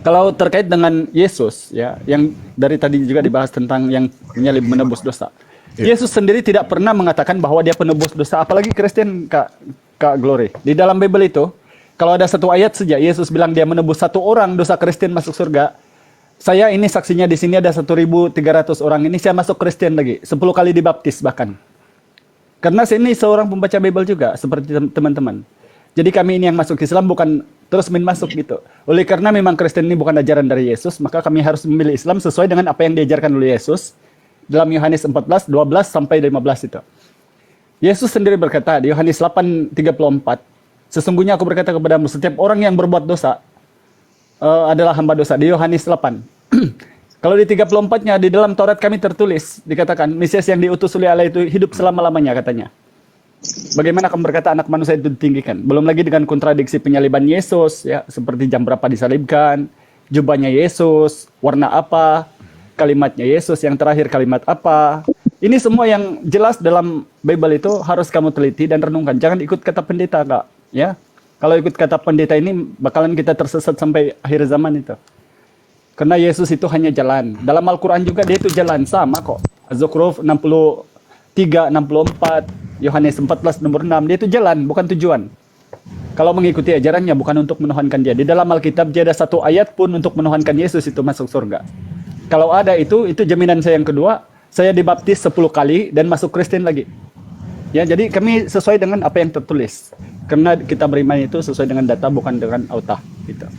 Kalau terkait dengan Yesus ya, yang dari tadi juga dibahas tentang yang menyalib menebus dosa. Yesus sendiri tidak pernah mengatakan bahwa dia penebus dosa, apalagi Kristen Kak Glory. Di dalam Bible itu, kalau ada satu ayat saja Yesus bilang dia menebus satu orang dosa Kristen masuk surga. Saya ini saksinya di sini ada 1.300 orang ini saya masuk Kristen lagi, 10 kali dibaptis bahkan. Karena saya ini seorang pembaca Bible juga seperti teman-teman. Jadi kami ini yang masuk Islam bukan terus main masuk gitu. Oleh karena memang Kristen ini bukan ajaran dari Yesus, maka kami harus memilih Islam sesuai dengan apa yang diajarkan oleh Yesus dalam Yohanes 14, 12 sampai 15 itu. Yesus sendiri berkata di Yohanes 8:34, sesungguhnya aku berkata kepadamu setiap orang yang berbuat dosa adalah hamba dosa. Di Yohanes 8. Kalau di 34-nya di dalam Taurat kami tertulis dikatakan Mesias yang diutus oleh Allah itu hidup selama-lamanya katanya. Bagaimana kamu berkata anak manusia itu ditinggikan? Belum lagi dengan kontradiksi penyaliban Yesus ya, seperti jam berapa disalibkan, jubahnya Yesus, warna apa, kalimatnya Yesus, yang terakhir kalimat apa. Ini semua yang jelas dalam Bible itu harus kamu teliti dan renungkan. Jangan ikut kata pendeta, Kak, ya. Kalau ikut kata pendeta ini bakalan kita tersesat sampai akhir zaman itu. Karena Yesus itu hanya jalan. Dalam Al-Quran juga dia itu jalan, sama kok. Az-Zukhruf 63, 64, Yohanes 14, nomor 6. Dia itu jalan, bukan tujuan. Kalau mengikuti ajarannya bukan untuk menuhankan dia. Di dalam Alkitab dia ada satu ayat pun untuk menuhankan Yesus itu masuk surga. Kalau ada itu jaminan saya yang kedua. Saya dibaptis 10 kali dan masuk Kristen lagi. Ya, jadi kami sesuai dengan apa yang tertulis. Karena kita beriman itu sesuai dengan data bukan dengan autah gitu.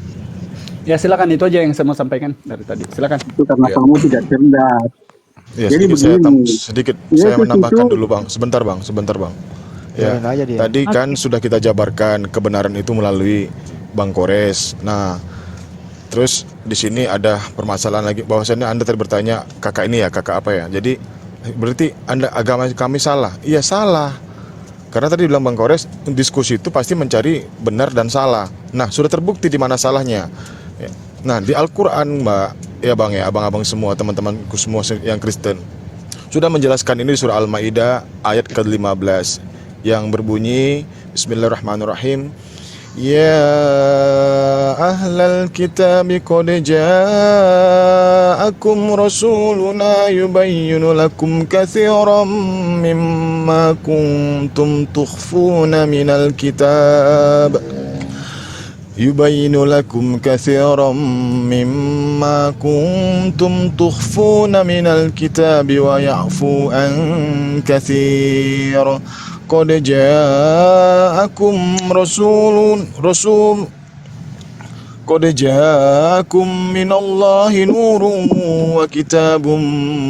Ya silakan, itu aja yang saya mau sampaikan dari tadi. Silakan. Itu karena kamu tidak cerdas. Ya, Jadi sedikit Yesus saya menambahkan itu- dulu Bang. Sebentar Bang. Ya, Biarin aja dia. tadi kan sudah kita jabarkan kebenaran itu melalui Bang Kores. Nah, terus di sini ada permasalahan lagi bahwasannya Anda tadi bertanya kakak ini ya, kakak apa ya. Jadi berarti Anda agama kami salah. Iya salah. Karena tadi bilang Bang Kores, diskusi itu pasti mencari benar dan salah. Nah, sudah terbukti di mana salahnya. Ya. Nah, di Al-Quran Mbak, ya Bang ya, abang-abang semua, teman-temanku semua yang Kristen, sudah menjelaskan ini di surah Al-Maidah ayat ke-15 yang berbunyi Bismillahirrahmanirrahim. Ya ahlal kitab qad ja'akum rasuluna yubayyinu lakum katsiran mimma kuntum tukhfuna minal kitab يبين لكم كثيرا مما كنتم تخفون من الكتاب ويعفو عن كثير قد جاءكم قد جاءكم من الله نور وكتاب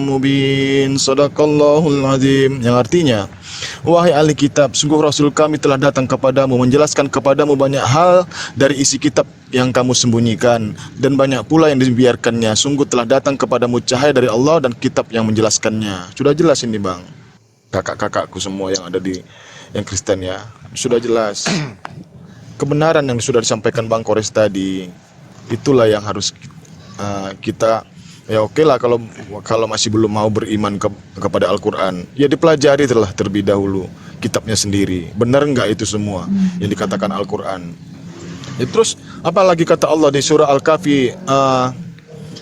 مبين صدق الله العظيم, yang artinya, wahai ahli kitab, sungguh Rasul kami telah datang kepadamu menjelaskan kepadamu banyak hal dari isi kitab yang kamu sembunyikan dan banyak pula yang dibiarkannya. Sungguh telah datang kepadamu cahaya dari Allah dan kitab yang menjelaskannya. Sudah jelas ini Bang, kakak-kakakku semua yang ada di yang Kristen ya, sudah jelas. Kebenaran yang sudah disampaikan Bang Kores tadi, itulah yang harus kita. Ya oke lah, kalau masih belum mau beriman kepada Al-Quran, ya dipelajari terlebih dahulu kitabnya sendiri. Benar enggak itu semua yang dikatakan Al-Quran? Ya, terus apalagi kata Allah di surah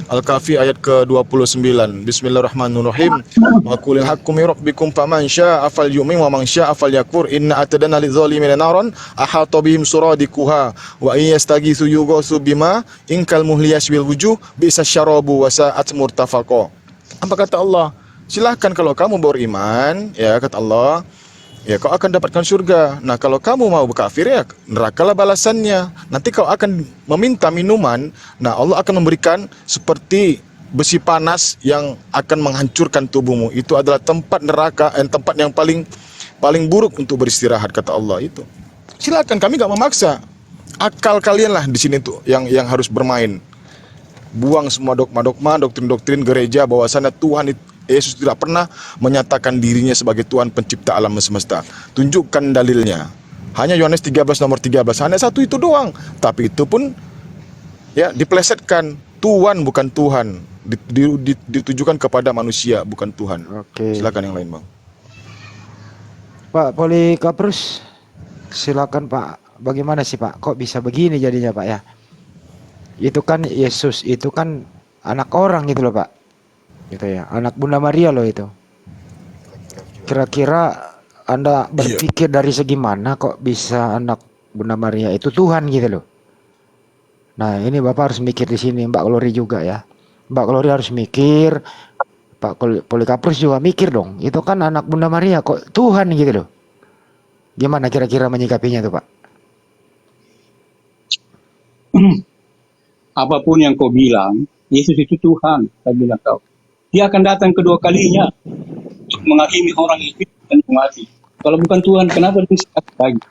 Al-Kahfi ayat ke-29. Bismillahirrahmanirrahim. Wa qulil haqqu min rabbikum faman syaa'a falyu'min wa man syaa'a falyakfur. Inna atadana lidh-dhalimina naran ahata bihim suradikuha wa in yastaghithu yughathu bima inkal muhli yashbil wujuh bi'sa syarabu wa sa'at murtafaqa. Apa kata Allah? Silahkan kalau kamu beriman, ya kata Allah, ya kau akan dapatkan surga. Nah kalau kamu mau kafir, ya nerakalah balasannya. Nanti kau akan meminta minuman. Nah Allah akan memberikan seperti besi panas yang akan menghancurkan tubuhmu. Itu adalah tempat neraka, tempat yang paling buruk untuk beristirahat, kata Allah itu. Silakan, kami gak memaksa. Akal kalian lah di sini tuh yang harus bermain. Buang semua dogma-dogma, doktrin-doktrin gereja bahwasannya Tuhan itu, Yesus tidak pernah menyatakan dirinya sebagai Tuhan pencipta alam semesta. Tunjukkan dalilnya. Hanya Yohanes 13 nomor 13, hanya satu itu doang. Tapi itu pun ya diplesetkan. Tuhan bukan Tuhan. Ditujukan kepada manusia bukan Tuhan. Oke. Silakan yang lain Bang. Pak Polikaprus, silakan Pak. Bagaimana sih Pak? Kok bisa begini jadinya Pak ya? Itu kan Yesus itu kan anak orang gitu loh Pak. Gitu ya. Anak Bunda Maria loh itu. Kira-kira Anda berpikir dari segi mana kok bisa anak Bunda Maria itu Tuhan gitu loh. Nah, ini Bapak harus mikir di sini, Mbak Glory juga ya. Mbak Glory harus mikir, Polikarpus juga mikir dong. Itu kan anak Bunda Maria kok Tuhan gitu loh. Gimana kira-kira menyikapinya tuh Pak? Apapun yang kau bilang, Yesus itu Tuhan. Saya bilang kau. Dia akan datang kedua kalinya untuk menghakimi orang yang hidup dan mati. Kalau bukan Tuhan, kenapa dia sekali lagi?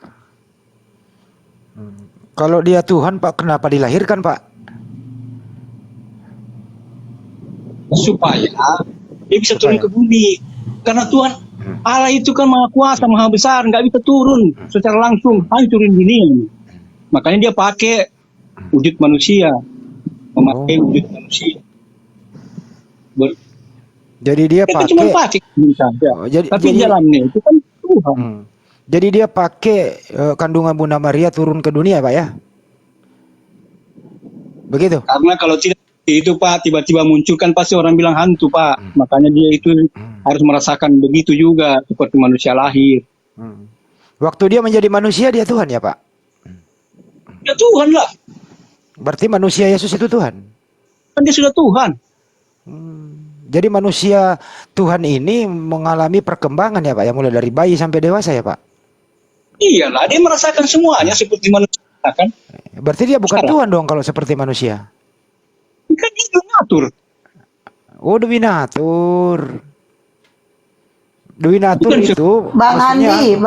Kalau dia Tuhan Pak, kenapa dilahirkan Pak? Supaya dia bisa turun ke bumi. Karena Tuhan Allah itu kan maha kuasa, maha besar, nggak bisa turun secara langsung, hancurin dunia. Makanya dia pakai wujud manusia, memakai wujud manusia. Jadi dia Itu pakai cuma pakai saja. Oh, jadi- Tapi jadi- jalannya itu kan Tuhan. Jadi dia pakai kandungan Bunda Maria turun ke dunia Pak ya? Begitu? Karena kalau tidak itu Pak, tiba-tiba muncul kan pasti orang bilang hantu Pak. Makanya dia itu harus merasakan begitu juga seperti manusia lahir. Waktu dia menjadi manusia dia Tuhan ya Pak? Ya Tuhan lah, Berarti manusia Yesus itu Tuhan? kan dia sudah Tuhan. Jadi manusia Tuhan ini mengalami perkembangan ya Pak ya, mulai dari bayi sampai dewasa ya Pak? Iyalah, dia merasakan semuanya seperti manusia kan. Berarti dia bukan Sekarang. Tuhan dong kalau seperti manusia? Kan dia donatur. Oh, Dewinatur. Dewinatur Bukan, itu Bang maksudnya-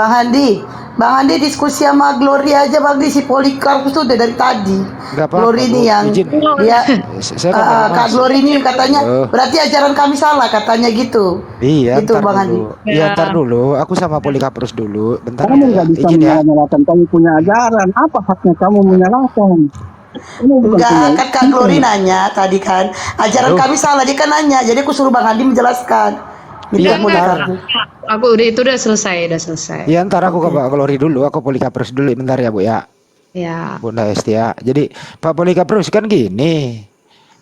Bang Handi diskusi sama Glory aja Bang Di, si Polikarpus tuh udah dari tadi. Nggak apa-apa, Glory Bu. ini yang Izin. dia Saya kan baru Kak masuk. Glory ini katanya Oh. berarti ajaran kami salah katanya gitu. Iya, Itu ntar Bang Handi. dulu. Iya, ntar dulu. Aku sama Polikarpus dulu. Bentar. Kamu nggak bisa Izin ya. menyalahkan kamu punya ajaran. Apa haknya kamu menyalahkan? Ini bukan Enggak, punya- kan Kak Glory nanya tadi kan ajaran kami salah, dia kan nanya, jadi aku suruh Bang Handi menjelaskan. Iya, Polikarpus. Aku udah selesai. Iya, ntar aku ke Pak Glory dulu. Aku Polikarpus dulu. Bentar ya, Bu ya. Ya. Bunda Estia. Jadi Pak Polikarpus kan gini.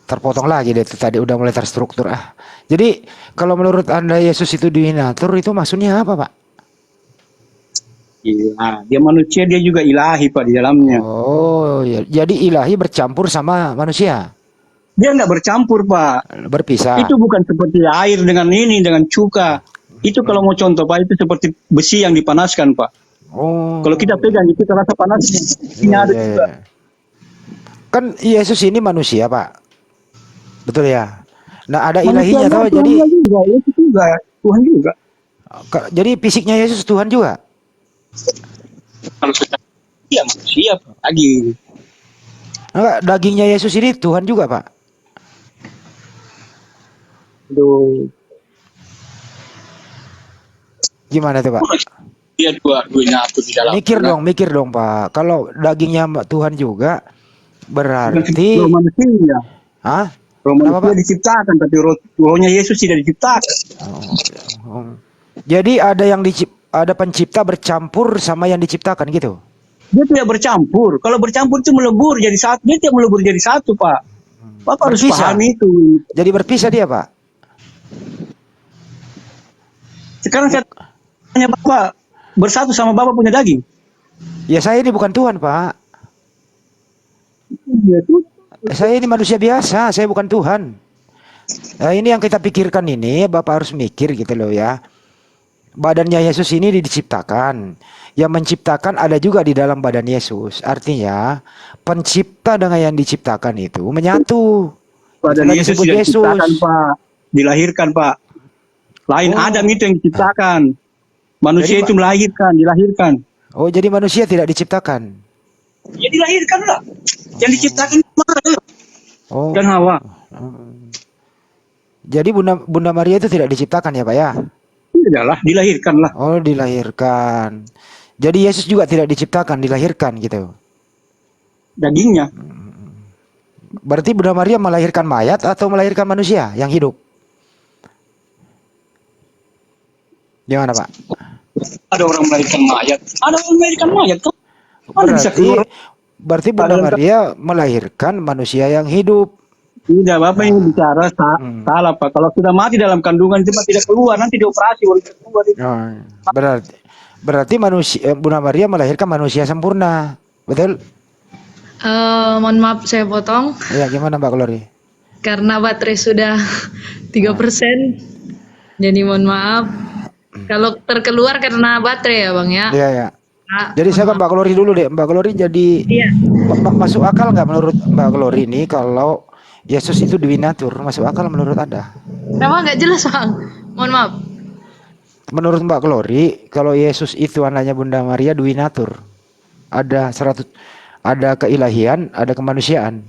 Terpotong lagi deh tadi udah mulai terstruktur ah. Jadi kalau menurut Anda Yesus itu Dewinatur itu maksudnya apa, Pak? Iya, dia manusia, dia juga ilahi Pak di dalamnya. Oh, ya. Jadi ilahi bercampur sama manusia. Dia nggak bercampur Pak. Berpisah. Itu bukan seperti air dengan ini, dengan cuka. Itu kalau mau contoh Pak, itu seperti besi yang dipanaskan Pak. Oh. Kalau kita pegang itu terasa panasnya. Ini ada Iya, juga. iya. Kan Yesus ini manusia, Pak. Betul ya? Nah, ada ilahinya Manusia tahu. Tuhan Jadi juga, Yesus juga, Tuhan juga. jadi fisiknya Yesus Tuhan juga. Kalau kita iya manusia Pak. Lagi Enggak, dagingnya Yesus ini Tuhan juga, Pak. aduh, Gimana tuh, Pak? dia dua-duanya aku di dalam. Mikir dong, Pak. Kalau dagingnya Tuhan juga berarti Roh manusia. Hah? Roh Kenapa, manusia Pak? diciptakan, tapi rohnya Yesus tidak diciptakan. Oh. Jadi ada pencipta bercampur sama yang diciptakan gitu. Dia tidak bercampur. Kalau bercampur itu melebur jadi satu. Dia tidak melebur jadi satu, Pak. Bapak harus Berpisah. pahami itu. Jadi berpisah dia, Pak. Sekarang saya tanya Bapak, bersatu sama Bapak punya daging. Ya saya ini bukan Tuhan, Pak. Iya tuh. Saya ini manusia biasa, saya bukan Tuhan. Nah, ini yang kita pikirkan ini, Bapak harus mikir gitu loh ya. Badannya Yesus ini diciptakan. Yang menciptakan ada juga di dalam badan Yesus. Artinya, pencipta dengan yang diciptakan itu menyatu. Badan Itulah Yesus disebut tidak diciptakan, Pak. Dilahirkan, Pak. Lain Oh. Adam itu yang diciptakan. Manusia Jadi, itu dilahirkan. Oh, jadi manusia tidak diciptakan. Ya dilahirkan lah. Yang diciptakan Adam Oh. dan Hawa. Jadi Bunda Maria itu tidak diciptakan ya, Pak ya? Tidaklah, dilahirkan lah. Oh, dilahirkan. Jadi Yesus juga tidak diciptakan, dilahirkan gitu. Dagingnya. Berarti Bunda Maria melahirkan mayat atau melahirkan manusia yang hidup? Gimana, Pak? Ada orang melahirkan mayat. Ada orang melahirkan mayat. Mana bisa Berarti keluar? Berarti Bunda Maria melahirkan manusia yang hidup. Tidak, Bapak yang bicara salah Pak. Kalau sudah mati dalam kandungan cuma tidak keluar, nanti dioperasi baru bisa keluar. Oh, berarti manusia Bunda Maria melahirkan manusia sempurna. Betul? Mohon maaf saya potong Ya, gimana Mbak Glory? karena baterai sudah 3%. Jadi mohon maaf kalau terkeluar karena baterai ya Bang ya. Iya, ya. Ah, Jadi saya ke Mbak Glory dulu deh. Mbak Glory jadi Iya. masuk akal nggak menurut Mbak Glory ini kalau Yesus itu Dwinatur? Masuk akal menurut Anda? Kenapa nggak jelas Bang? Mohon maaf. Menurut Mbak Glory, kalau Yesus itu anaknya Bunda Maria Dwinatur, ada keilahian, ada kemanusiaan.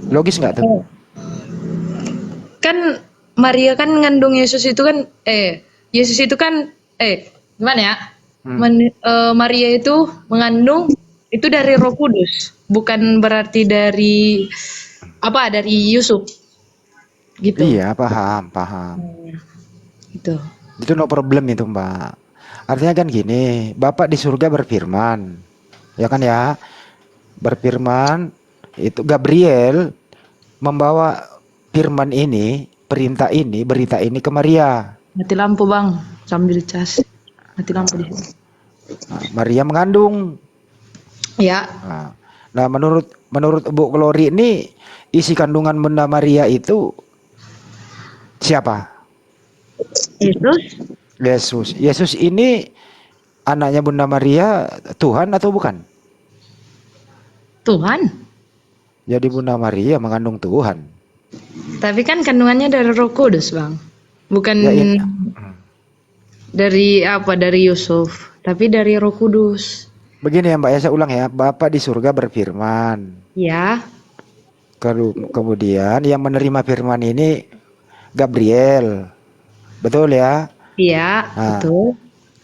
Logis nggak tuh? Kan Maria kan ngandung Yesus itu kan Yesus itu kan gimana ya? Maria itu mengandung itu dari Roh Kudus, bukan berarti dari Yusuf. Gitu. Iya, paham. Gitu. Itu no problem itu Mbak. Artinya kan gini, Bapak di surga berfirman, ya kan ya, berfirman itu Gabriel membawa firman ini, perintah ini, berita ini ke Maria. Mati lampu Bang, sambil cas. Mati lampu di sini. Nah, Maria mengandung. Ya, Nah, menurut Bu Glory ini isi kandungan Bunda Maria itu siapa? Yesus. Yesus ini anaknya Bunda Maria Tuhan atau bukan? Tuhan. Jadi Bunda Maria mengandung Tuhan. Tapi kan kandungannya dari Roh Kudus, Bang. Bukan Ya, iya. dari Yusuf, tapi dari Roh Kudus. Begini ya Mbak ya, saya ulang ya. Bapak di surga berfirman. Ya, Kemudian yang menerima firman ini Gabriel. Betul ya? iya, Nah, betul.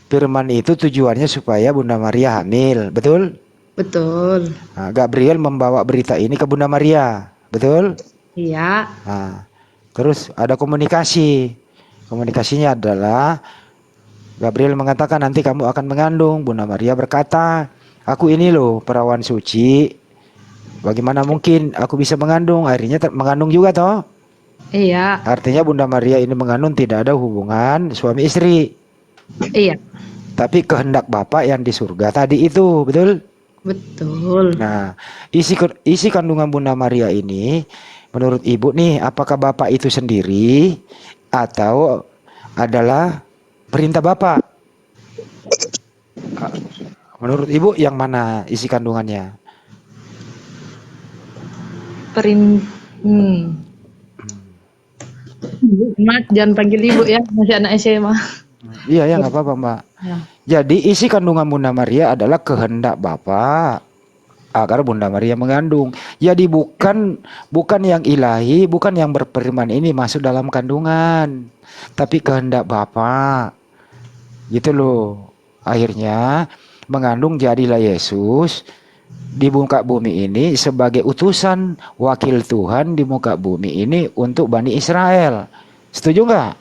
Firman itu tujuannya supaya Bunda Maria hamil. Betul? Betul. Nah, Gabriel membawa berita ini ke Bunda Maria. Betul? Iya, Nah, terus ada komunikasi. Komunikasinya adalah Gabriel mengatakan nanti kamu akan mengandung. Bunda Maria berkata, aku ini loh perawan suci. Bagaimana mungkin aku bisa mengandung? Akhirnya mengandung juga toh. iya, Artinya Bunda Maria ini mengandung tidak ada hubungan suami istri. iya, Tapi kehendak Bapa yang di surga tadi itu, betul? betul. Nah, isi kandungan Bunda Maria ini menurut Ibu nih, apakah Bapak itu sendiri atau adalah perintah Bapak? Menurut Ibu yang mana isi kandungannya? Mas, jangan panggil ibu ya, masih anak SMA. Iya ya, nggak apa-apa Mbak. Ya. Jadi isi kandungan Bunda Maria adalah kehendak Bapa agar Bunda Maria mengandung. Jadi bukan yang ilahi, bukan yang berfirman ini masuk dalam kandungan, tapi kehendak Bapa. Gitu loh. Akhirnya mengandung jadilah Yesus di muka bumi ini sebagai utusan wakil Tuhan di muka bumi ini untuk Bani Israel. Setuju nggak?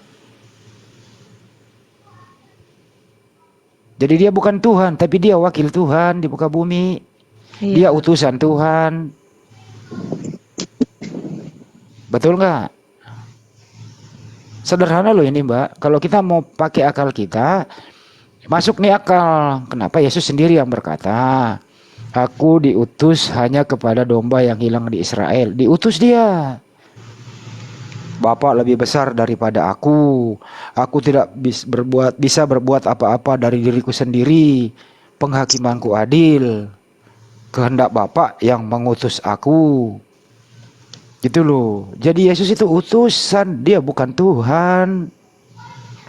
Jadi dia bukan Tuhan, tapi dia wakil Tuhan di muka bumi. Dia Iya. utusan Tuhan. Betul nggak? Sederhana loh ini Mbak. Kalau kita mau pakai akal kita, masuk nih akal. Kenapa Yesus sendiri yang berkata, aku diutus hanya kepada domba yang hilang di Israel. Diutus dia. Bapa lebih besar daripada aku. Aku tidak bisa berbuat apa-apa dari diriku sendiri. Penghakimanku adil. Kehendak Bapa yang mengutus aku. Gitu loh. Jadi Yesus itu utusan, dia bukan Tuhan.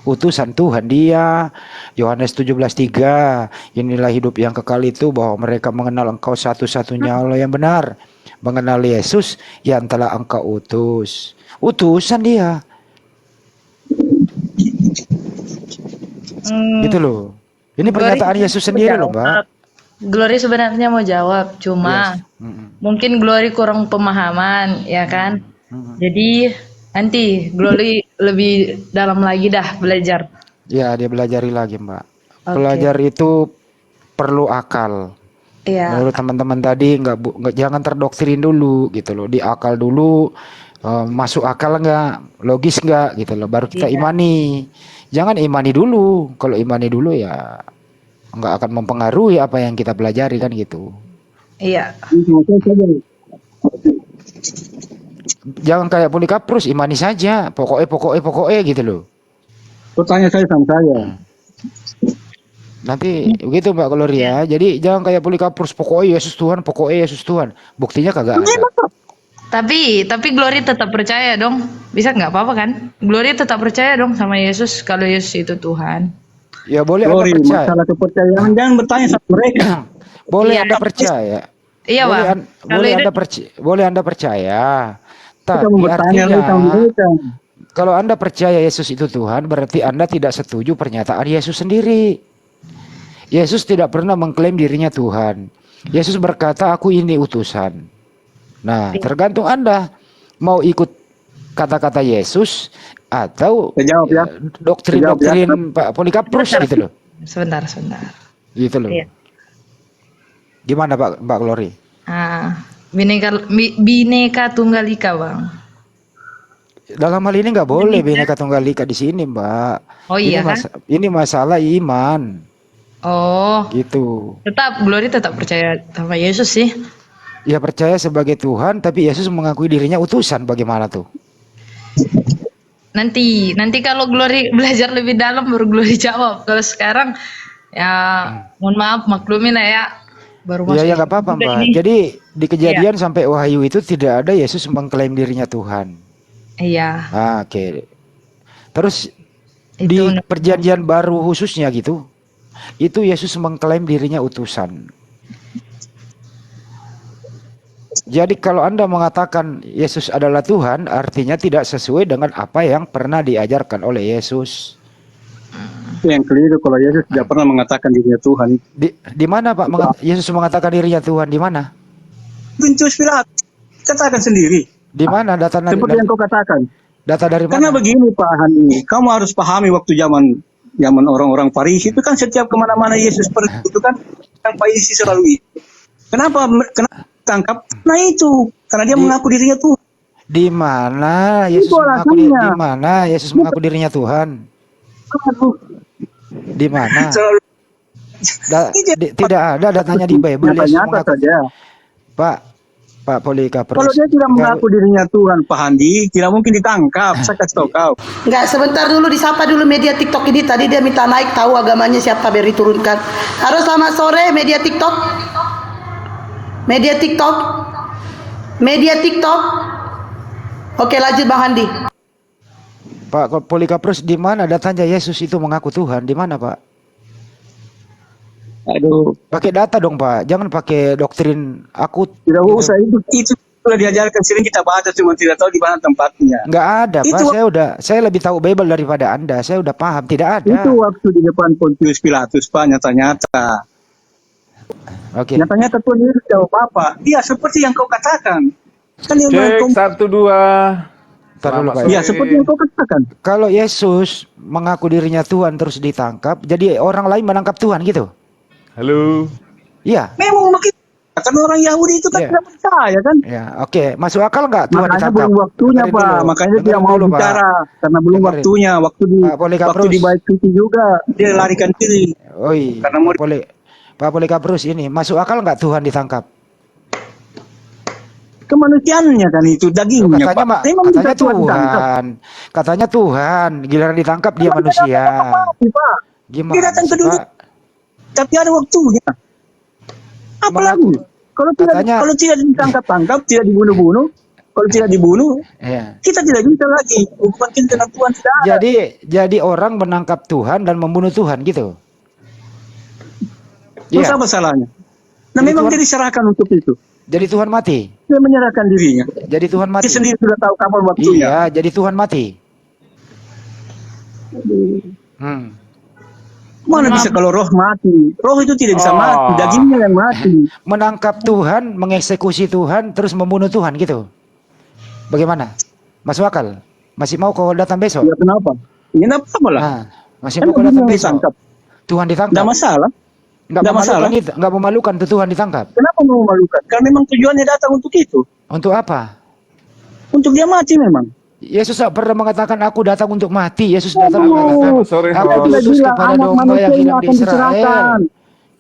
Utusan Tuhan dia. Yohanes 17:3. Inilah hidup yang kekal itu, bahwa mereka mengenal Engkau satu-satunya Allah yang benar, mengenal Yesus yang telah Engkau utus. Utusan dia. Gitu loh. Ini pernyataan Yesus sendiri loh Mbak. Glory sebenarnya mau jawab, cuma mungkin Glory kurang pemahaman, ya kan? Jadi nanti Glory lebih dalam lagi dah belajar. Ya, dia belajari lagi Mbak. Oke. Belajar itu perlu akal. Iya. Menurut teman-teman tadi nggak jangan terdoktrin dulu gitu loh, diakal dulu, masuk akal nggak, logis nggak gitu loh, baru kita Iya. imani. Jangan imani dulu, kalau imani dulu ya nggak akan mempengaruhi apa yang kita pelajari kan gitu. Iya. Jangan kayak Polikaprus, imani saja, pokoknya gitu loh. Pertanyaan saya sama saya. Nanti begitu Mbak Gloria. Jadi jangan kayak Polikaprus, pokoknya Yesus Tuhan. Buktinya kagak ada. Tapi Glory tetap percaya dong. Bisa nggak apa-apa kan? Glory tetap percaya dong sama Yesus kalau Yesus itu Tuhan. Ya boleh Anda Glory, percaya. masalah kepercayaan jangan bertanya sama mereka. Boleh Iya. Anda percaya. Iya, boleh, Bang. Kalau itu boleh Anda percaya. Kita Tapi mau bertanya artinya sama mereka. kalau Anda percaya Yesus itu Tuhan, berarti Anda tidak setuju pernyataan Yesus sendiri. Yesus tidak pernah mengklaim dirinya Tuhan. Yesus berkata, aku ini utusan. Nah, tergantung Anda mau ikut kata-kata Yesus atau Saya jawab ya. doktrin-doktrin Pak Polikaprus gitu loh. sebentar. Gitu loh. Iya. Gimana Mbak Glory? Bineka Tunggal Ika, Bang. Dalam hal ini nggak boleh Bhinneka Tunggal Ika di sini, Mbak. Oh iya kan? Ini masalah iman, Oh, gitu. Glory tetap percaya sama Yesus sih. Ya percaya sebagai Tuhan, tapi Yesus mengakui dirinya utusan. Bagaimana tuh? Nanti kalau Glory belajar lebih dalam baru Glory jawab. Kalau sekarang ya mohon maaf maklumin lah ya. Baru masuk. Ya nggak apa-apa, juga Mbak. ini. Jadi di Kejadian sampai Wahyu itu tidak ada Yesus mengklaim dirinya Tuhan. Iya. Oke. Terus Itu di Perjanjian Baru khususnya gitu, itu Yesus mengklaim dirinya utusan. Jadi kalau Anda mengatakan Yesus adalah Tuhan, artinya tidak sesuai dengan apa yang pernah diajarkan oleh Yesus. Itu yang keliru kalau Yesus tidak pernah mengatakan dirinya Tuhan. Di mana Pak Yesus mengatakan dirinya Tuhan? Di mana? Pontius Pilatus katakan sendiri. Di mana data Seperti yang kau katakan. data dari Karena mana? begini Pak Hani, kamu harus pahami waktu zaman orang-orang Farisi itu kan setiap kemana-mana Yesus pergi itu kan yang Farisi selalu itu. Kenapa tangkap? Nah itu karena dia mengaku dirinya Tuhan. Di mana Yesus Itu mengaku alasannya. di mana Yesus mengaku dirinya Tuhan? Di mana? Selalu Tidak ada datanya di Bible Yesus nyata mengaku. saja. Pak Polikaprus. Kalau dia tidak mengaku dirinya Tuhan, Pak Handi, tidak mungkin ditangkap. Saya kasih tahu kau. Enggak, sebentar dulu disapa dulu media TikTok ini. Tadi dia minta naik tahu agamanya siapa biar diturunkan. Halo, selamat sore media TikTok. Media TikTok. Media TikTok. Oke, lanjut Bang Handi. Pak Polikaprus, di mana datanya Yesus itu mengaku Tuhan? Di mana, Pak? Aduh, Pakai data dong, Pak. Jangan pakai doktrin aku. tidak usah itu sudah diajarkan sering kita baca cuma tidak tahu di mana tempatnya. Nggak ada, Pak. Itu- Saya lebih tahu Bible daripada Anda. Saya udah paham, tidak ada. Itu waktu di depan Pontius Pilatus, Pak, nyata-nyata. Oke. Nyata-nyata Tuhan Yesus jawab apa? Iya, seperti yang kau katakan. Kan dia Cek bilang, 1 2. Ntar dulu, Pak. iya, seperti yang kau katakan. Kalau Yesus mengaku dirinya Tuhan terus ditangkap, jadi orang lain menangkap Tuhan gitu. Halo. Iya. Memang begitu. Karena orang Yahudi itu kan Iya. tidak percaya kan. Ya, oke. Masuk akal nggak Tuhan Makanya ditangkap? belum waktunya, Dengerin Pak. dulu. Makanya dia Dengerin mau dulu, Pak. bicara. Karena belum Dengerin. waktunya. Pak Polikaprus. Waktu di Bait Suci juga dia larikan diri. Oi, Karena mau Pak Polikaprus ini masuk akal nggak Tuhan ditangkap? kemanusiaannya kan itu dagingnya, Katanya, Pak. Memang bisa katanya Tuhan ditangkap. Tuhan, katanya Tuhan, giliran ditangkap dia manusia. Pak. Gimana Dia datang ke sih, dunia, Pak? tapi ada waktunya. Apalagi kalau tidak Katanya- kalau tidak ditangkap-tangkap, tidak dibunuh-bunuh, kalau tidak dibunuh, Iya. kita tidak bisa lagi. Hukuman kita dengan Tuhan tidak ada. Jadi orang menangkap Tuhan dan membunuh Tuhan gitu. Terus Iya. apa salahnya? Nah, Jadi memang Tuhan- dia diserahkan untuk itu. Jadi Tuhan mati. Dia menyerahkan dirinya. Jadi Tuhan mati. Dia sendiri sudah tahu kapan waktunya. Iya, jadi Tuhan mati. Mana bisa kalau roh mati? Roh itu tidak bisa mati, dagingnya yang mati. Menangkap Tuhan, mengeksekusi Tuhan, terus membunuh Tuhan gitu. Bagaimana? Masuk akal? Masih mau kau datang besok? Ya kenapa? Ya kenapa lah? Nah, masih Kan mau kau begini datang yang besok? ditangkap. Tuhan ditangkap. Tidak masalah. Nggak masalah. Nggak memalukan tuh Tuhan ditangkap. Kenapa memalukan? Karena memang tujuannya datang untuk itu. Untuk apa? Untuk dia mati memang. Yesus tak pernah mengatakan aku datang untuk mati. Yesus datang Oh, mengatakan sorry, aku Saya sudah diutus bilang kepada anak domba manusia yang ini hilang di akan Israel. diserahkan.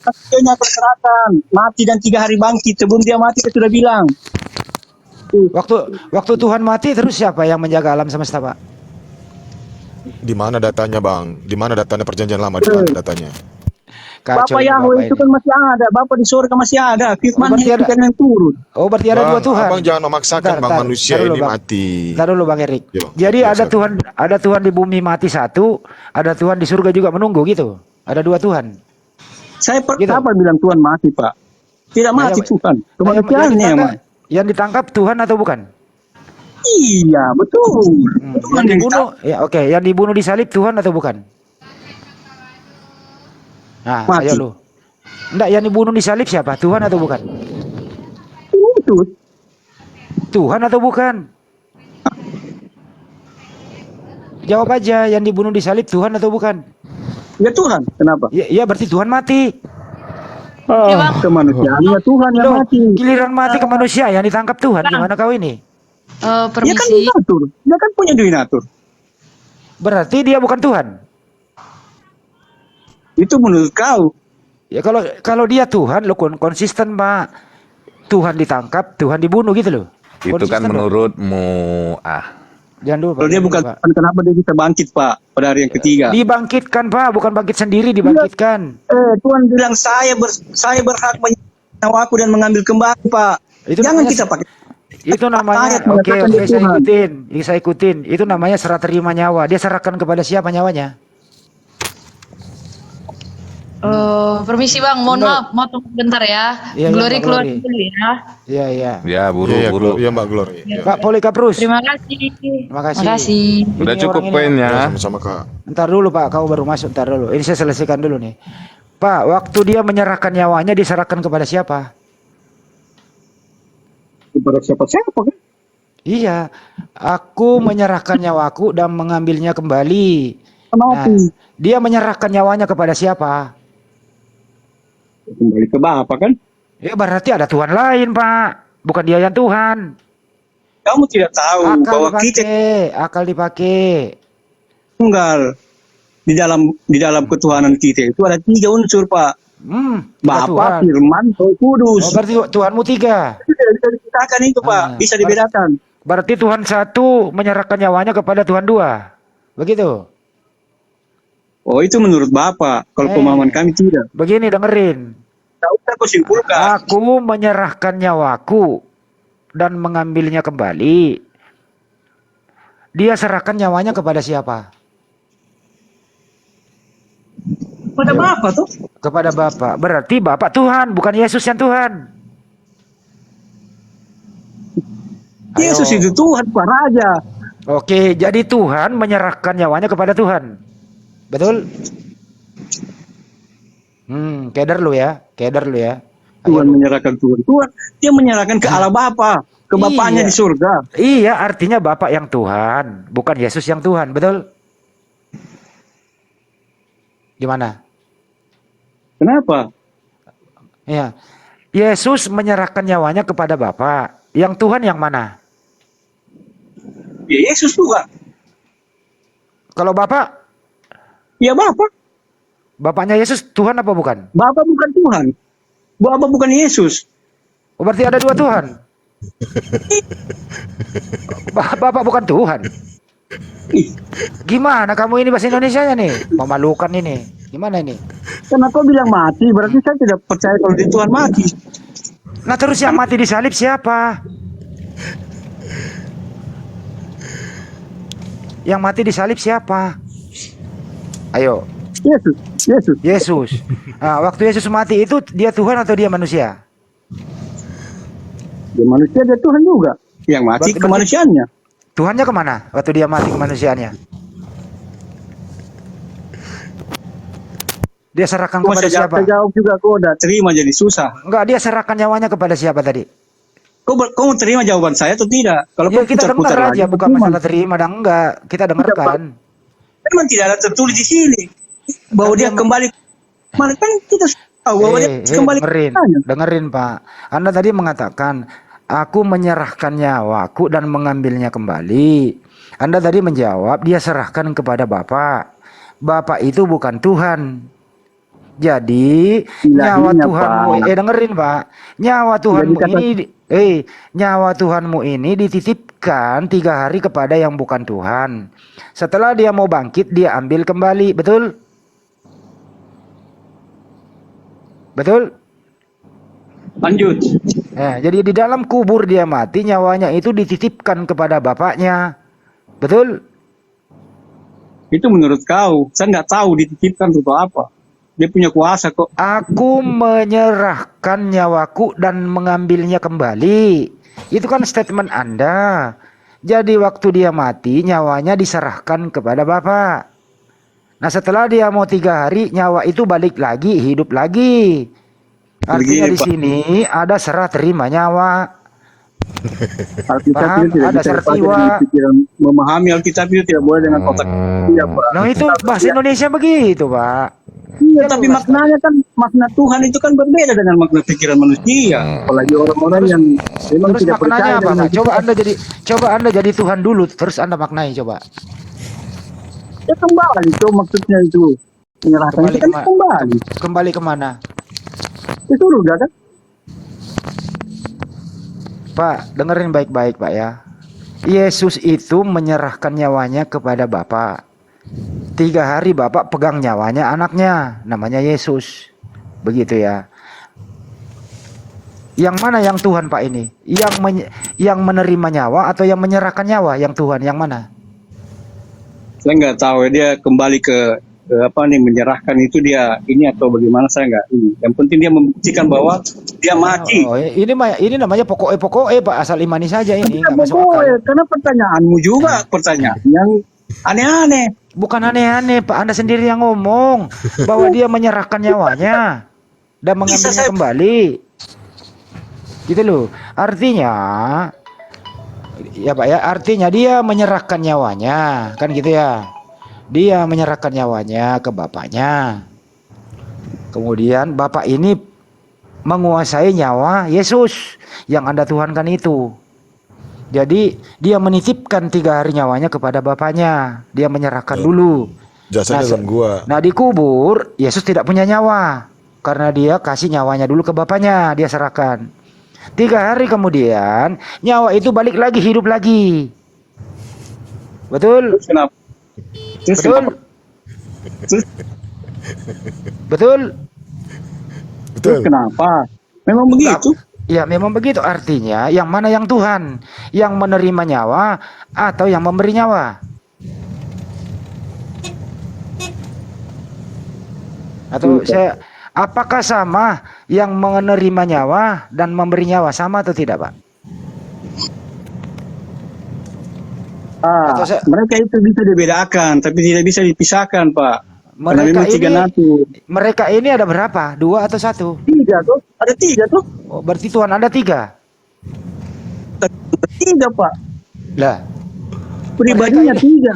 Manusianya akan diserahkan. Mati dan 3 hari bangkit. Sebelum dia mati saya sudah bilang. Waktu Tuhan mati terus siapa yang menjaga alam semesta, Pak? Di mana datanya, Bang? Di mana datanya perjanjian lama? Di mana datanya? Kacau Bapak ini Yahweh Bapak itu ini. kan masih ada. Bapak di surga masih ada. Firman berarti itu ada- kan yang turun. Oh, berarti ada dua Tuhan. Abang jangan memaksakan, Bang, manusia Ntar dulu, ini Bang. mati. Ntar dulu Bang Erik. Yo, Jadi oke, ada sorry. Tuhan di bumi mati satu, ada Tuhan di surga juga menunggu gitu. Ada dua Tuhan. Saya Gitu. kapan bilang Tuhan mati, Pak? Tidak Nah, mati yang- Tuhan. Nah, Kemanusiaannya yang mati. yang ditangkap Tuhan atau bukan? Iya, betul. Tuhan Yang yang dibunuh, ya oke, yang dibunuh di salib Tuhan atau bukan? Nah, Mati. ayo lu. Enggak, yang dibunuh di salib siapa? Tuhan atau bukan? itu. Tuhan atau bukan? Jawab aja, yang dibunuh di salib Tuhan atau bukan? Ya Tuhan. Kenapa? Ya berarti Tuhan mati. Ya, Bang. Kemanusiaannya Tuhan yang Loh, mati. giliran mati ke manusia yang ditangkap Tuhan. Gimana kau ini? Dia kan Permisi. donatur. Dia kan punya donatur. Berarti dia bukan Tuhan. Itu menurut kau. Ya kalau dia Tuhan, lo konsisten, Pak. Tuhan ditangkap, Tuhan dibunuh gitu loh. Itu kan Konsisten, Pak. menurutmu. Jangan dulu, Pak. Kalau dia Jangan bukan dulu, Pak. Tuhan, kenapa dia bisa bangkit, Pak? Pada hari yang ketiga. Dibangkitkan, Pak, bukan bangkit sendiri, dibangkitkan. Tuhan bilang saya berhak menyerahkan nyawaku dan mengambil kembali, Pak. Itu Jangan namanya- kita pakai. Itu namanya, Ayat oke, mengatakan dia saya Tuhan. ikutin, saya ikutin. Itu namanya serah terima nyawa. Dia serahkan kepada siapa nyawanya? Permisi Bang, mohon maaf, mau tunggu bentar ya. Iya, iya, Glory Mbak keluar Glory. dulu ya. Iya, iya. Ya, Iya, buru-buru. Iya, Mbak Glory. Iya. Pak Polikaprus. Terima kasih. Terima kasih. Makasih. Udah Ini cukup orang ini- poinnya. Ya, sama-sama, Kak. Ntar dulu Pak, kau baru masuk, ntar dulu. Ini saya selesaikan dulu nih. Pak, waktu dia menyerahkan nyawanya, diserahkan kepada siapa? Kepada siapa-siapa kan? Iya, aku menyerahkan nyawaku dan mengambilnya kembali. Nah, Mati. dia menyerahkan nyawanya kepada siapa? Kembali ke Bapa kan? Ya berarti ada Tuhan lain, Pak. Bukan dia yang Tuhan. Kamu tidak tahu bahwa kita Akal dipakai. tunggal di dalam ketuhanan kita itu ada 3 unsur, Pak. Tiga Bapa, Tuhan. Firman, Roh Kudus. Oh, berarti Tuhanmu 3. Itu tidak bisa dipisahkan itu, Pak. Bisa dibedakan. Berarti Tuhan 1 menyerahkan nyawanya kepada Tuhan 2. Begitu. Oh, itu menurut Bapak. Kalau pemahaman kami tidak. Begini dengerin. Tak usah kau simpulkan. Aku menyerahkan nyawaku dan mengambilnya kembali. Dia serahkan nyawanya kepada siapa? Pada Bapak tuh. Kepada Bapa. Berarti Bapak Tuhan, bukan Yesus yang Tuhan. Ayo. Yesus itu Tuhan, Pak Raja. Oke, jadi Tuhan menyerahkan nyawanya kepada Tuhan. Betul? Keder lu ya. Ayo. Tuhan menyerahkan Tuhan. Tuhan, dia menyerahkan ke Allah Bapa. Ke Bapaknya Iya. di surga. Iya, artinya Bapak yang Tuhan, bukan Yesus yang Tuhan, betul? Gimana? Kenapa? Iya. Yesus menyerahkan nyawanya kepada Bapa. Yang Tuhan yang mana? Ya Yesus Tuhan. Kalau Bapak, Ya Bapak. Bapaknya Yesus Tuhan apa bukan? Bapak bukan Tuhan. Bapak bukan Yesus. Oh, berarti ada 2 Tuhan. Bapak bukan Tuhan. Ih, Gimana kamu ini bahasa Indonesianya nih? Memalukan ini. Gimana ini? karena kau bilang mati, berarti saya tidak percaya kalau di Tuhan mati. Nah terus yang mati di salib siapa? Yang mati di salib siapa? Ayo, Yesus. Yesus. Yesus. Nah, waktu Yesus mati itu dia Tuhan atau dia manusia? Dia manusia, dia Tuhan juga. Yang mati Berarti- kemanusiaannya. Tuhannya kemana waktu dia mati kemanusiaannya? Dia serahkan Kau kepada siapa? saya jawab juga, kau udah terima jadi susah. Enggak, dia serahkan nyawanya kepada siapa tadi? Kau mau terima jawaban saya atau tidak? Kalau Ya kau kita dengar putar-putar aja, lagi, bukan percuma. masalah terima dan enggak. Kita dengarkan. Memang tidak ada tertulis di sini bahwa Nanti dia yang- kembali. Mana kan kita tahu bahwa dia kembali ke dengerin, Tuhannya. dengerin Pak. Anda tadi mengatakan, aku menyerahkan nyawaku dan mengambilnya kembali. Anda tadi menjawab, dia serahkan kepada Bapak. Bapak itu bukan Tuhan. Jadi nyawa Ilahinya, Tuhanmu, Pak. dengerin Pak, nyawa Tuhanmu kata- ini, nyawa Tuhanmu ini dititipkan 3 hari kepada yang bukan Tuhan. Setelah dia mau bangkit, dia ambil kembali, betul? Betul? Lanjut. Jadi di dalam kubur dia mati, nyawanya itu dititipkan kepada bapaknya, betul? Itu menurut kau. Saya nggak tahu dititipkan untuk apa. Dia punya kuasa kok. Aku menyerahkan nyawaku dan mengambilnya kembali. Itu kan statement Anda. Jadi waktu dia mati, nyawanya diserahkan kepada Bapak. Nah setelah dia mau 3 hari, nyawa itu balik lagi, hidup lagi. Artinya Begini, di Pak. sini ada serah terima nyawa. Alkitab Paham? itu tidak Ada bisa sertiwa. dipakai dengan pikiran. Memahami Alkitab itu tidak boleh dengan otak. Iya, Pak. Nah itu bahasa Indonesia begitu Pak. Iya, tapi maknanya kan, makna Tuhan itu kan berbeda dengan makna pikiran manusia. Apalagi orang-orang yang memang Terus tidak maknanya percaya apa dengan Pak? Coba anda jadi Tuhan dulu, terus Anda maknai coba. ya kembali itu maksudnya itu. Menyerahkan Kembali itu kan kema- kembali. Kembali kemana? Itu surga kan? Pak, dengerin baik-baik Pak ya. Yesus itu menyerahkan nyawanya kepada Bapak. 3 hari Bapak pegang nyawanya anaknya, namanya Yesus. Begitu ya. Yang mana yang Tuhan Pak ini? Yang menerima nyawa atau yang menyerahkan nyawa? Yang Tuhan yang mana? Saya nggak tahu dia kembali ke apa nih, menyerahkan itu dia ini atau bagaimana, saya nggak ini. Yang penting dia membuktikan bahwa dia mati. Oh, ini namanya pokok-pokok Pak, asal imani saja ini, Tidak nggak masuk boleh, akal. karena pertanyaanmu juga pertanyaan yang aneh-aneh. Bukan aneh-aneh Pak, Anda sendiri yang ngomong bahwa dia menyerahkan nyawanya dan mengambilnya kembali. Gitu loh. Artinya ya Pak ya, artinya dia menyerahkan nyawanya, kan gitu ya. Dia menyerahkan nyawanya ke bapaknya. Kemudian bapak ini menguasai nyawa Yesus yang Anda tuhankan itu. Jadi dia menitipkan 3 hari nyawanya kepada bapaknya. Dia menyerahkan dulu. Jasanya dalam gua. Nah di kubur Yesus tidak punya nyawa karena dia kasih nyawanya dulu ke bapaknya, dia serahkan. 3 hari kemudian nyawa itu balik lagi, hidup lagi. Betul? Terus kenapa? Terus Betul? kenapa? Terus, Betul? terus kenapa? Memang begitu. Ya memang begitu, artinya yang mana yang Tuhan? Yang menerima nyawa atau yang memberi nyawa? Atau apakah sama yang menerima nyawa dan memberi nyawa, sama atau tidak Pak? Atau Mereka itu bisa dibedakan, tapi tidak bisa dipisahkan, Pak. Karena memang tiga natur. Mereka ini ada berapa? 2 atau 1? 3 tuh, ada 3 tuh. Oh, berarti Tuhan Anda 3. Ada 3, Pak. Lah, Pribadinya 3.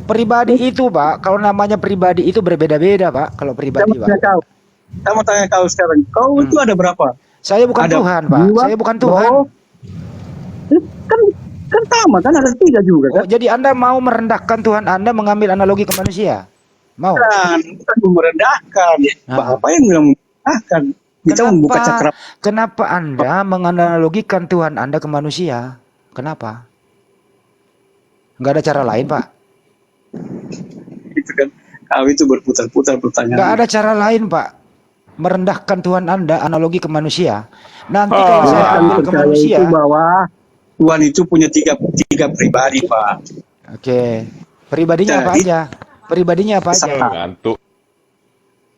pribadi itu Pak, kalau namanya pribadi itu berbeda-beda Pak. Kalau pribadi Pak. Saya mau tanya kau sekarang. Kau itu ada berapa? Saya bukan Ada Tuhan Pak. 2, Saya bukan Tuhan. Kan sama kan, ada 3 juga Oh, kan? jadi Anda mau merendahkan Tuhan Anda, mengambil analogi ke manusia? Mau? Bukan merendahkan. Ah. Apa yang bilang merendahkan? Kita membuka cakra. Kenapa Anda menganalogikan Tuhan Anda ke manusia? Kenapa? Nggak ada cara lain Pak? Itu kan, kau itu berputar-putar pertanyaan. Nggak ada cara lain Pak. Merendahkan Tuhan Anda analogi ke manusia. Nanti kalau saya ambil ke Percaya manusia. itu bahwa Tuhan itu punya tiga pribadi, Pak. Oke. Pribadinya apa Jadi, aja? Pribadinya apa aja? Ngantuk.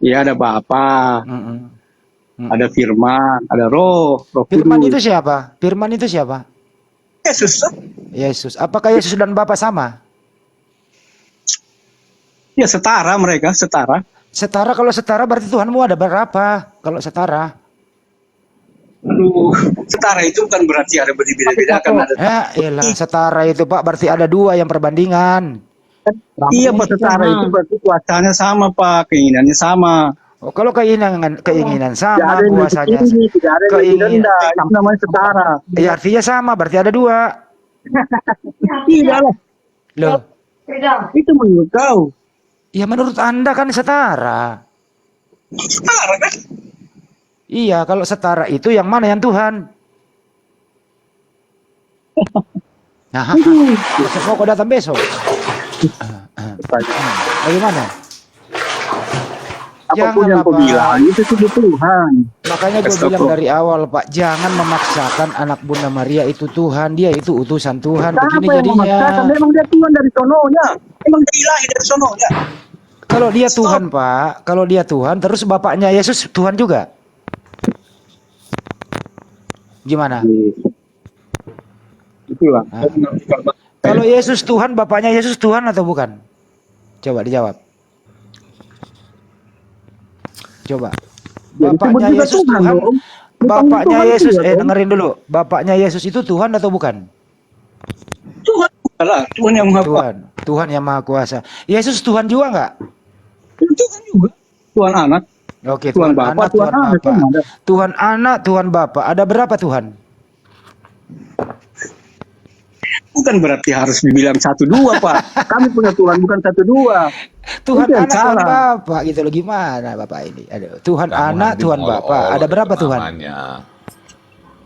Ya, ada Bapa, Mm-mm. ada Firman, ada Roh Firman Kudus. itu siapa? Firman itu siapa? Yesus. Yesus. Apakah Yesus dan Bapa sama? Ya, setara mereka, setara. Setara, kalau setara berarti Tuhanmu ada berapa? Kalau setara. Aduh, setara itu bukan berarti ada berbeda-bedakan. Ada Ya, elah, setara itu Pak berarti ada 2 yang perbandingan. Iya, Pak, setara itu berarti kuasanya sama, Pak, keinginannya sama. Oh, kalau keinginan Tidak sama, ada yang lebih puasanya tinggi, tidak ada yang lebih keinginan, rendah. Itu namanya setara. ya artinya sama, berarti ada dua. Tidak lah. Loh, Itu menurut kau. ya menurut Anda kan setara. Setara kan? Iya, kalau setara itu yang mana yang Tuhan? Nah, besok kau datang besok. Bagaimana? Apapun Janganlah, yang kau Pak. bilang, itu sudah Tuhan. Makanya gue bilang dari awal, Pak, jangan memaksakan anak Bunda Maria itu Tuhan, dia itu utusan Tuhan. Siapa Begini yang jadinya. memaksakan? Memang dia Tuhan dari sononya. Memang dia ilahi dari sononya. Kalau dia Tuhan, Pak, kalau dia Tuhan, terus bapaknya Yesus Tuhan juga. Gimana? Itulah. Kalau Yesus Tuhan, bapaknya Yesus Tuhan atau bukan? Coba dijawab. Coba. Bapaknya disebut juga Yesus Tuhan, Tuhan. dong. Bapaknya Tuhan Yesus, juga, dong. dengerin dulu. Bapaknya Yesus itu Tuhan atau bukan? Tuhan lah, Tuhan yang maha kuasa. Tuhan. Tuhan yang Maha Kuasa. Yesus Tuhan juga nggak? Tuhan juga. Tuhan anak. Oke, Tuhan Tuhan Bapa, Anak, Tuhan Tuhan Anak, Bapa. Tuhan ada. Tuhan Anak, Tuhan Bapa. Ada berapa Tuhan? Bukan berarti harus dibilang 1-2, Pak. Kami punya Tuhan bukan 1-2. Tuhan Itu yang Anak, Tuhan salah. Bapa gitu loh. Gimana Bapak ini? Aduh, Tuhan Kamu Anak, nanti Tuhan mengolok-olok Bapa. Ada berapa itu Tuhan? namanya.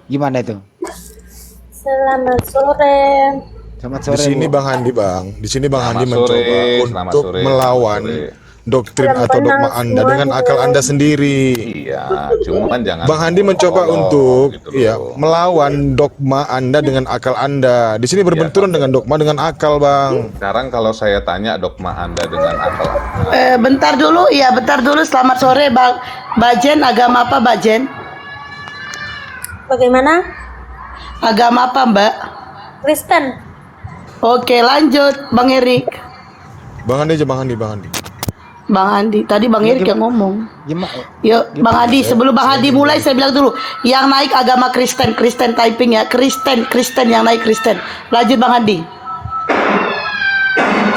Gimana itu? Selamat sore. Selamat Di sore. sini Bu. Bang Handi, Bang. Di sini Bang Selamat Handi sore, mencoba selamat untuk sore, melawan selamat sore. doktrin Selamat atau dogma malam Anda dengan semuanya. akal Anda sendiri. Iya, cuma kan jangan Bang Handi mencoba mengolok untuk gitu ya loh. melawan dogma Anda dengan akal Anda. Di sini berbenturan dengan dogma dengan akal, Bang. Sekarang kalau saya tanya dogma Anda dengan akal Bentar dulu, ya bentar dulu. Selamat sore, Bang Bajen. Agama apa, Bajen? Bagaimana? Agama apa, Mbak? Kristen. Oke, lanjut, Bang Erik. Bang Handi aja, Bang Handi, Bang Handi. Bang Andi, tadi Bang Erik yang ngomong. Gimana? Yuk, Bang Adi, sebelum Bang Adi mulai saya bilang dulu, yang naik agama Kristen, Kristen typing ya, Kristen yang naik Kristen. Lanjut Bang Adi.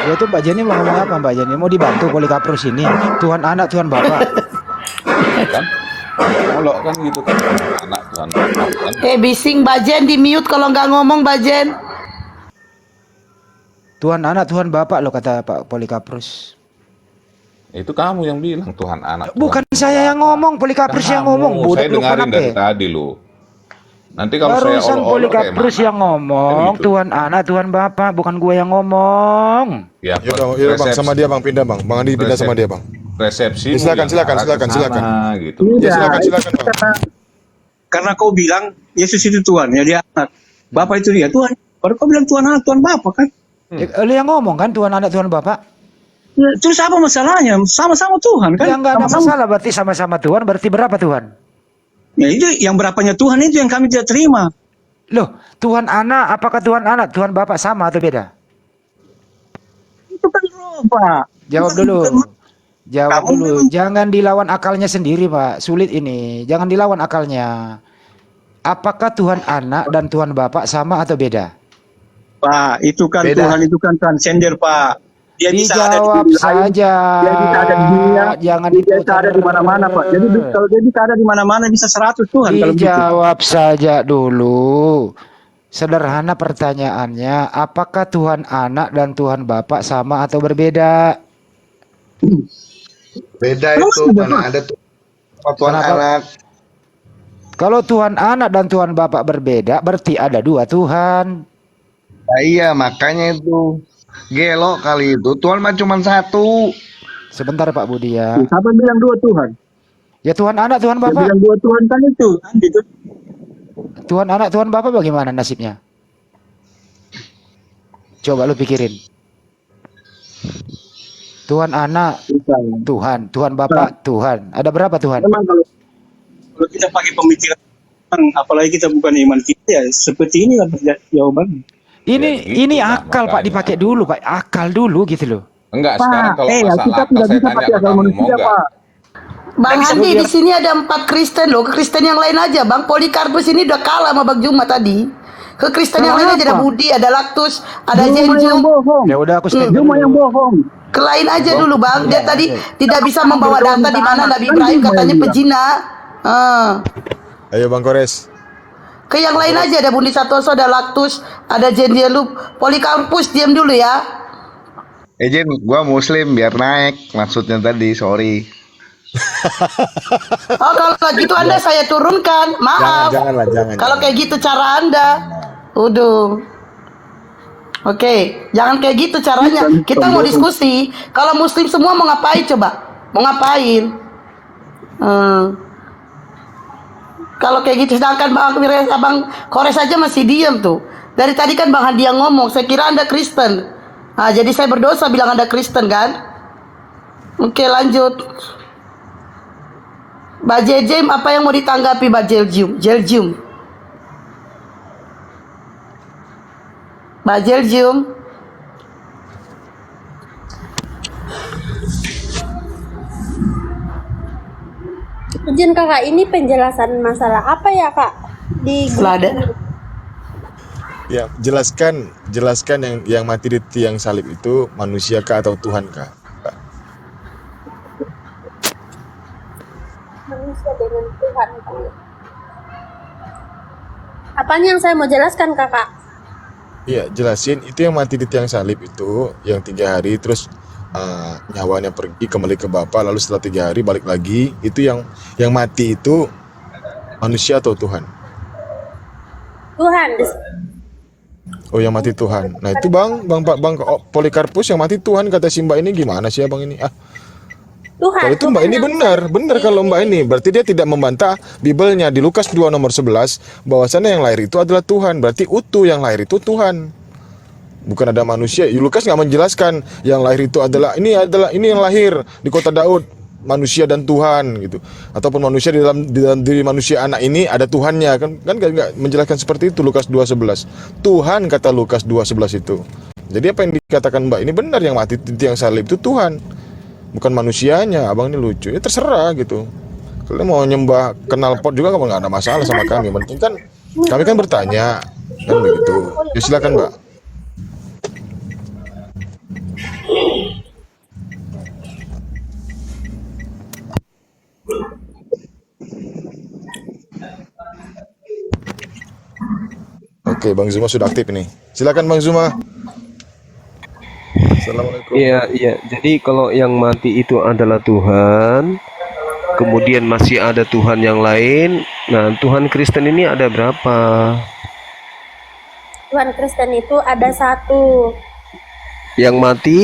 Ya itu Mbak Jenny mau ngomong apa Mbak Jenny? Mau dibantu Polikaprus ini? Tuhan Anak, Tuhan Bapa. kan? Mengolok kan gitu kan. Anak Tuhan kan. Bising Bajen di mute kalau nggak ngomong Bajen. Tuhan Anak, Tuhan Bapa loh kata Pak Polikaprus. Itu kamu yang bilang Tuhan Anak. Tuhan Bukan saya yang Bapa. ngomong, Polikaprus yang Kamu, ngomong. Budak saya lu dengarin kenapa? dari tadi lu. Nanti kalau saya Barusan olok-olok kayak Polikaprus mana? yang ngomong, Kan gitu. Tuhan Anak, Tuhan Bapa, bukan gue yang ngomong. Ya, Yaudah, Bang, sama dia, Bang, pindah, Bang. Bang Handi pindah sama dia, Bang. Resepsi. Silakan, silakan. Gitu. Ya, silakan, Bang. Karena kau bilang Yesus itu Tuhan, ya dia anak. Bapak itu dia Tuhan. Baru kau bilang Tuhan anak, Tuhan Bapa kan? Lu yang ngomong kan Tuhan Anak, Tuhan Bapa? Ya, terus apa masalahnya? Sama-sama Tuhan kan? Ya nggak ada Sama-sama. masalah, berarti sama-sama Tuhan, berarti berapa Tuhan? Ya itu yang berapanya Tuhan itu yang kami tidak terima. Loh, Tuhan Anak, apakah Tuhan Anak, Tuhan Bapa sama atau beda? Itu kan roh, Pak. Jawab Bukan- dulu. bukan- Jawab Kamu dulu. memang- Jangan dilawan akalnya sendiri, Pak. Sulit ini. Jangan dilawan akalnya. Apakah Tuhan Anak dan Tuhan Bapa sama atau beda? Pak, itu kan Beda. Tuhan itu kan transender, Pak. Dia bisa ada di Dijawab dunia lain. saja. Dia bisa ada di dunia. Jangan Dia bisa ada di mana-mana, Pak. Jadi kalau dia bisa ada di mana-mana bisa 100 Tuhan kalau begitu. Dijawab saja dulu. Sederhana pertanyaannya, apakah Tuhan Anak dan Tuhan Bapa sama atau berbeda? Beda Terus itu beda, mana Pak. ada Tuhan Kenapa? anak. Kalau Tuhan Anak dan Tuhan Bapa berbeda, berarti ada dua Tuhan. Nah, iya makanya itu gelo kali itu Tuhan mah cuma satu. Sebentar Pak Budi ya. Siapa bilang dua Tuhan? Ya Tuhan Anak, Tuhan Dia Bapa. bilang dua Tuhan kan itu. Kan gitu. Tuhan Anak, Tuhan Bapa bagaimana nasibnya? Coba lu pikirin. Tuhan Anak, Bisa. Tuhan. Tuhan Bapa, Tuhan. Ada berapa Tuhan? Memang kalau kita pakai pemikiran, apalagi kita bukan iman kita, ya seperti inilah jawabannya. Ini Ya, gitu lah, akal Pak, makanya. dipakai dulu Pak. Akal dulu gitu loh. Enggak, sekarang kalau ya, masalah kita akal tidak saya bisa tanya pakai ke akal kamu, mau manusia, enggak? Pak. Bang Bisa Andi biar- di sini ada 4 Kristen loh. Ke Kristen yang lain aja, Bang Polikarpus ini udah kalah sama Bang Juma tadi. Ke Kristen yang lain aja ada Kenapa? Budi, ada Laktus, ada Juma yang Zenju. bohong. Ya udah aku stay Juma dulu. yang bohong. Kelain aja dulu bang. Dia tadi tidak bisa membawa data di mana Nabi Ibrahim katanya pezina. Ayo Bang Kores. Ke yang lain aja, ada Budi Satoso, ada Laktus, ada Jendelup, Polikarpus, diam dulu ya. Jen, gua muslim biar naik. Maksudnya tadi, sorry. Oh kalau gitu Anda saya turunkan, maaf. Jangan. Kalau kayak gitu cara Anda, udah. Oke, jangan kayak gitu caranya. Kita mau diskusi. Kalau Muslim semua mau ngapain coba? Mau ngapain? Kalau kayak gitu, sedangkan Bang Kores aja masih diam tuh. Dari tadi kan Bang Hadi yang ngomong, saya kira Anda Kristen. Nah, jadi saya berdosa bilang Anda Kristen kan? Oke, lanjut. Mbak Jejem, apa yang mau ditanggapi Mbak Jeljum? Mbak Jeljum. Izin kakak, ini penjelasan masalah apa ya kak? Di Selada. Ya, jelaskan yang mati di tiang salib itu manusia kah atau Tuhan kah? manusia dengan Tuhan. Apanya yang saya mau jelaskan kakak? Iya, jelasin itu yang mati di tiang salib itu yang 3 hari terus nyawanya pergi kembali ke Bapa, lalu setelah 3 hari balik lagi. Itu yang mati itu manusia atau Tuhan? Tuhan. Oh, yang mati Tuhan. Nah itu bang Polikarpus yang mati Tuhan kata si Mbak ini, gimana sih abang ini? Tuhan. Kalau itu Mbak ini benar kalau Mbak ini berarti dia tidak membantah Bibelnya di Lukas 2 nomor 11 bahwasannya yang lahir itu adalah Tuhan. Berarti utuh yang lahir itu Tuhan. Bukan ada manusia. Lukas nggak menjelaskan yang lahir itu adalah ini yang lahir di kota Daud, manusia dan Tuhan gitu. Ataupun manusia di dalam diri manusia anak ini ada Tuhannya kan nggak menjelaskan seperti itu Lukas 2:11. Tuhan kata Lukas 2:11 itu. Jadi apa yang dikatakan Mbak ini benar, yang mati di tiang salib itu Tuhan. Bukan manusianya. Abang ini lucu. Ya terserah gitu. Kalian mau nyembah knalpot juga nggak ada masalah sama kami. Yang penting kan kami kan bertanya kan begitu. Ya silakan Mbak. Oke, Bang Zuma sudah aktif ini. Silakan Bang Zuma. Assalamualaikum. Iya. Jadi kalau yang mati itu adalah Tuhan, kemudian masih ada Tuhan yang lain. Nah, Tuhan Kristen ini ada berapa? Tuhan Kristen itu ada satu. Yang mati?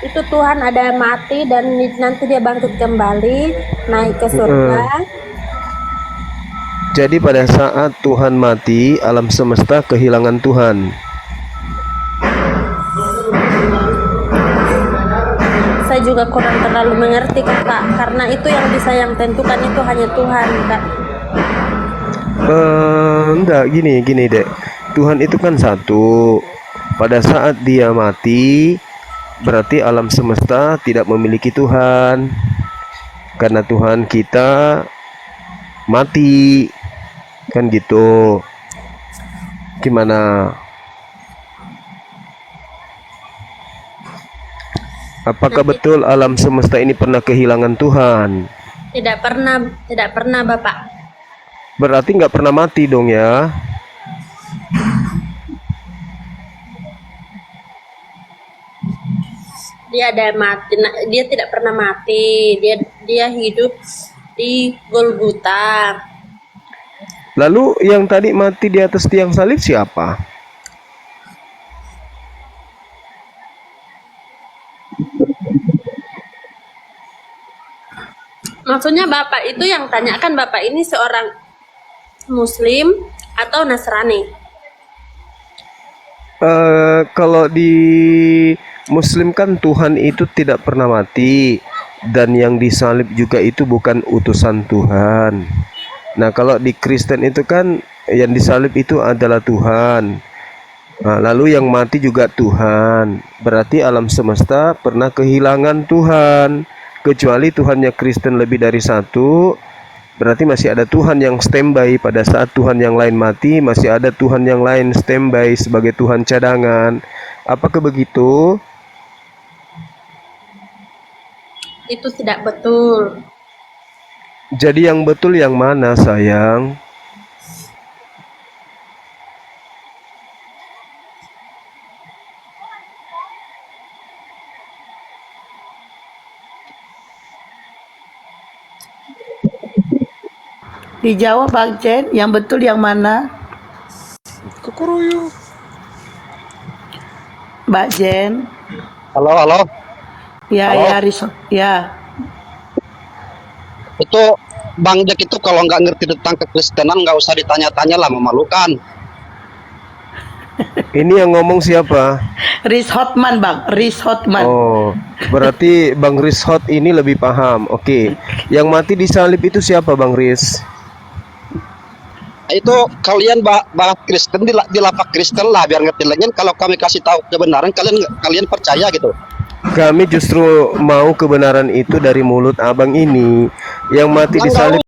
Itu Tuhan ada mati dan nanti dia bangkit kembali, naik ke surga. Jadi pada saat Tuhan mati, alam semesta kehilangan Tuhan. Saya juga kurang terlalu mengerti kakak, karena itu yang tentukan itu hanya Tuhan kak. Enggak, gini dek. Tuhan itu kan satu. Pada saat dia mati, berarti alam semesta tidak memiliki Tuhan. Karena Tuhan kita mati. Kan gitu. Gimana? Apakah betul alam semesta ini pernah kehilangan Tuhan? Tidak pernah Bapak. Berarti nggak pernah mati dong ya? Dia ada mati, dia tidak pernah mati. Dia hidup di Golgota. Lalu yang tadi mati di atas tiang salib siapa? Maksudnya Bapak itu yang tanyakan, Bapak ini seorang Muslim atau Nasrani? Kalau di Muslim kan Tuhan itu tidak pernah mati, dan yang disalib juga itu bukan utusan Tuhan. Nah, kalau di Kristen itu kan yang disalib itu adalah Tuhan. Nah, lalu yang mati juga Tuhan. Berarti alam semesta pernah kehilangan Tuhan. Kecuali Tuhannya Kristen lebih dari satu, berarti masih ada Tuhan yang standby. Pada saat Tuhan yang lain mati, masih ada Tuhan yang lain standby sebagai Tuhan cadangan. Apakah begitu? itu tidak betul. Jadi yang betul yang mana, sayang? Dijawab Bang Jen, yang betul yang mana? Kukuruyu. Mbak Jen. Halo. Ya, Halo. ya, Riso. Ya. Itu Bang Jack itu kalau nggak ngerti tentang kekristenan nggak usah ditanya-tanya lah, memalukan. Ini yang ngomong siapa? Riz Hotman, Bang. Riz Hotman. Oh, berarti Bang Rishot ini lebih paham. Oke. Yang mati disalib itu siapa, Bang Riz? Itu kalian bahas Kristen di lapak Kristen lah biar ngerti lagi. Kalau kami kasih tahu kebenaran kalian percaya gitu. Kami justru mau kebenaran itu dari mulut abang ini. Yang mati disalib